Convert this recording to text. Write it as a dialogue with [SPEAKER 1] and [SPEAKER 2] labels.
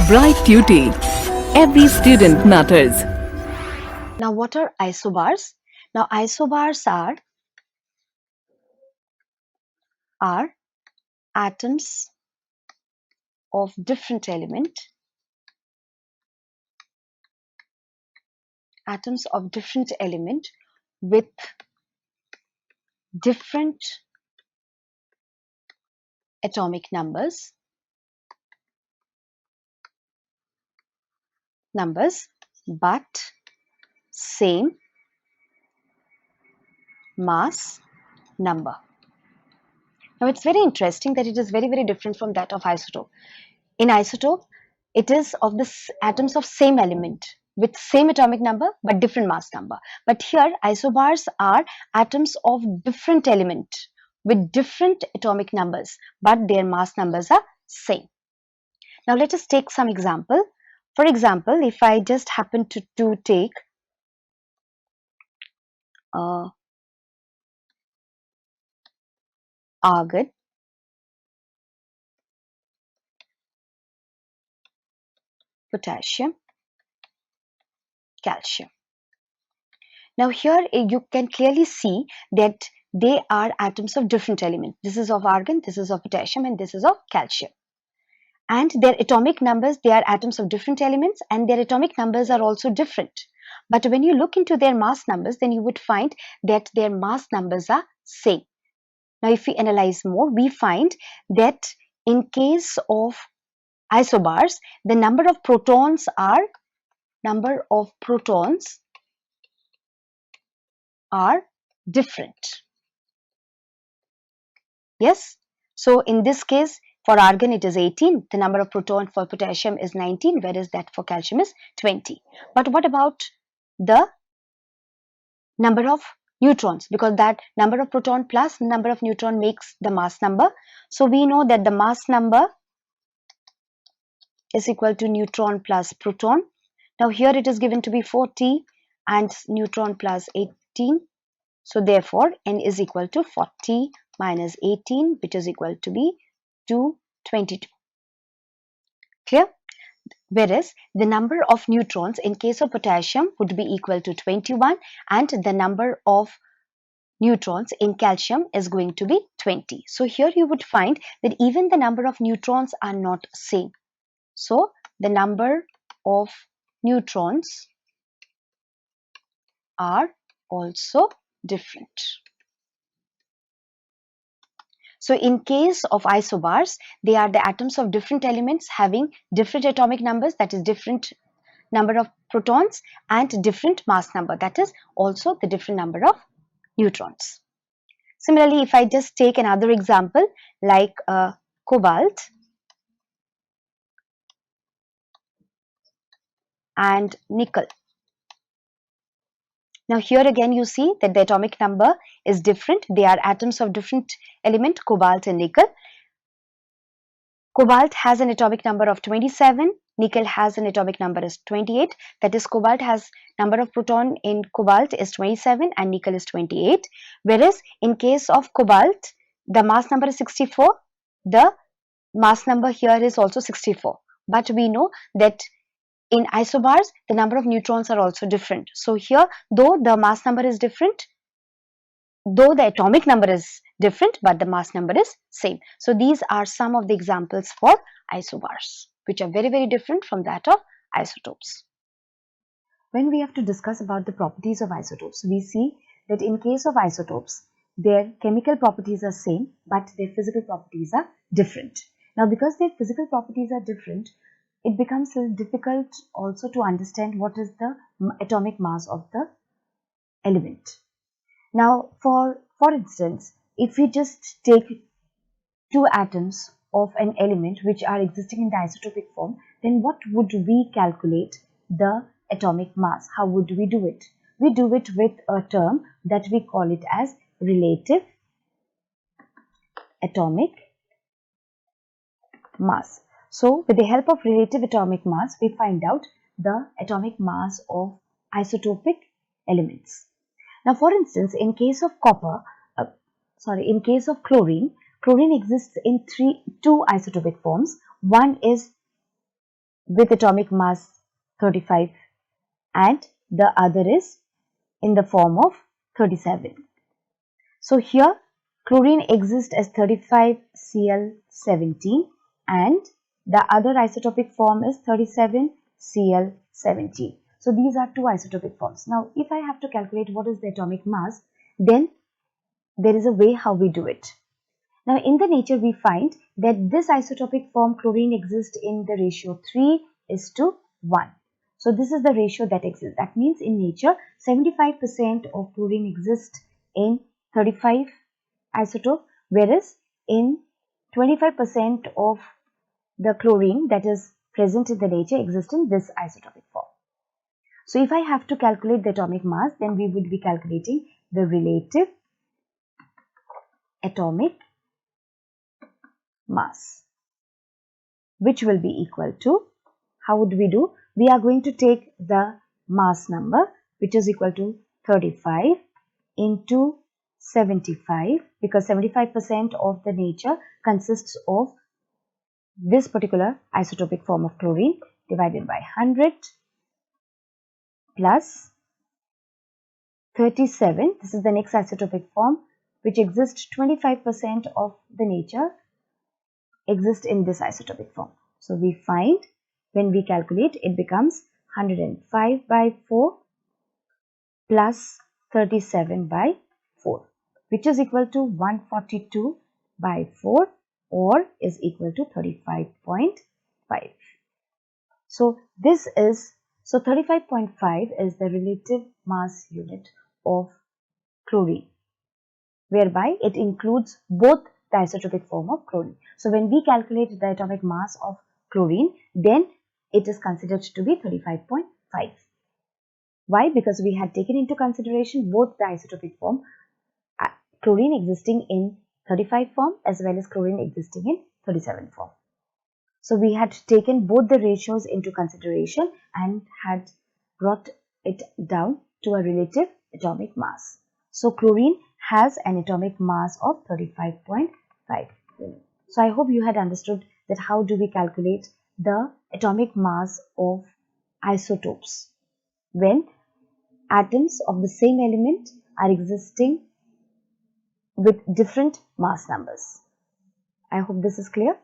[SPEAKER 1] Bright Duty. Every student matters.
[SPEAKER 2] Now, what are isobars? Now, isobars are atoms of different element, with different atomic numbers, but same mass number. Now, it's very interesting that it is very, very different from that of isotope. In isotope, it is of the atoms of same element with same atomic number but different mass number. But here, isobars are atoms of different element with different atomic numbers, but their mass numbers are same. Now, let us take some example. For example, if I just happen to take argon, potassium, calcium. Now here you can clearly see that they are atoms of different elements. This is of argon, this is of potassium, and this is of calcium. And their atomic numbers, they are atoms of different elements, and their atomic numbers are also different. But when you look into their mass numbers, then you would find that their mass numbers are same. Now if we analyze more, we find that in case of isobars, the number of protons are different. Yes. So in this case, for argon it is 18. The number of proton for potassium is 19, whereas that for calcium is 20. But what about the number of neutrons? Because that number of proton plus number of neutron makes the mass number. So we know that the mass number is equal to neutron plus proton. Now here it is given to be 40 and neutron plus 18. So therefore n is equal to 40 minus 18, which is equal to be 222. Clear? Whereas the number of neutrons in case of potassium would be equal to 21, and the number of neutrons in calcium is going to be 20. So here you would find that even the number of neutrons are not same. So the number of neutrons are also different. So in case of isobars, they are the atoms of different elements having different atomic numbers, that is different number of protons, and different mass number, that is also the different number of neutrons. Similarly, if I just take another example like cobalt and nickel. Now here again you see that the atomic number is different. They are atoms of different element, cobalt and nickel. Cobalt has an atomic number of 27, nickel has an atomic number is 28. That is, cobalt has number of proton in cobalt is 27 and nickel is 28. Whereas in case of cobalt, the mass number is 64. The mass number here is also 64. But we know that in isobars, the number of neutrons are also different. So here, though the mass number is different, though the atomic number is different, but the mass number is same. So these are some of the examples for isobars, which are very, very different from that of isotopes. When we have to discuss about the properties of isotopes, we see that in case of isotopes, their chemical properties are same, but their physical properties are different. Now, because their physical properties are different, it becomes difficult also to understand what is the atomic mass of the element. Now, for instance, if we just take two atoms of an element which are existing in the isotopic form, then what would we calculate the atomic mass? How would we do it? We do it with a term that we call it as relative atomic mass. So, with the help of relative atomic mass, we find out the atomic mass of isotopic elements. Now, for instance, in case of in case of chlorine, chlorine exists in two isotopic forms. One is with atomic mass 35 and the other is in the form of 37. So here chlorine exists as 35Cl17 and the other isotopic form is 37Cl17. So these are two isotopic forms. Now if I have to calculate what is the atomic mass, then there is a way how we do it. Now in the nature we find that this isotopic form chlorine exists in the ratio 3:1. So this is the ratio that exists. That means in nature 75% of chlorine exists in 35 isotope, whereas in 25% of the chlorine that is present in the nature exists in this isotopic form. So if I have to calculate the atomic mass, then we would be calculating the relative atomic mass, which will be equal to, how would we do? We are going to take the mass number, which is equal to 35 into 75, because 75% of the nature consists of this particular isotopic form of chlorine, divided by 100 plus 37. This is the next isotopic form, which exists 25% of the nature exist in this isotopic form. So we find when we calculate, it becomes 105 by 4 plus 37 by 4, which is equal to 142 by 4 or is equal to 35.5. So this is, so 35.5 is the relative mass unit of chlorine, whereby it includes both the isotopic form of chlorine. So when we calculate the atomic mass of chlorine, then it is considered to be 35.5. Why? Because we had taken into consideration both the isotopic form, chlorine existing in 35 form as well as chlorine existing in 37 form. So we had taken both the ratios into consideration and had brought it down to a relative atomic mass. So chlorine has an atomic mass of 35.5. So I hope you had understood that how do we calculate the atomic mass of isotopes when atoms of the same element are existing with different mass numbers. I hope this is clear.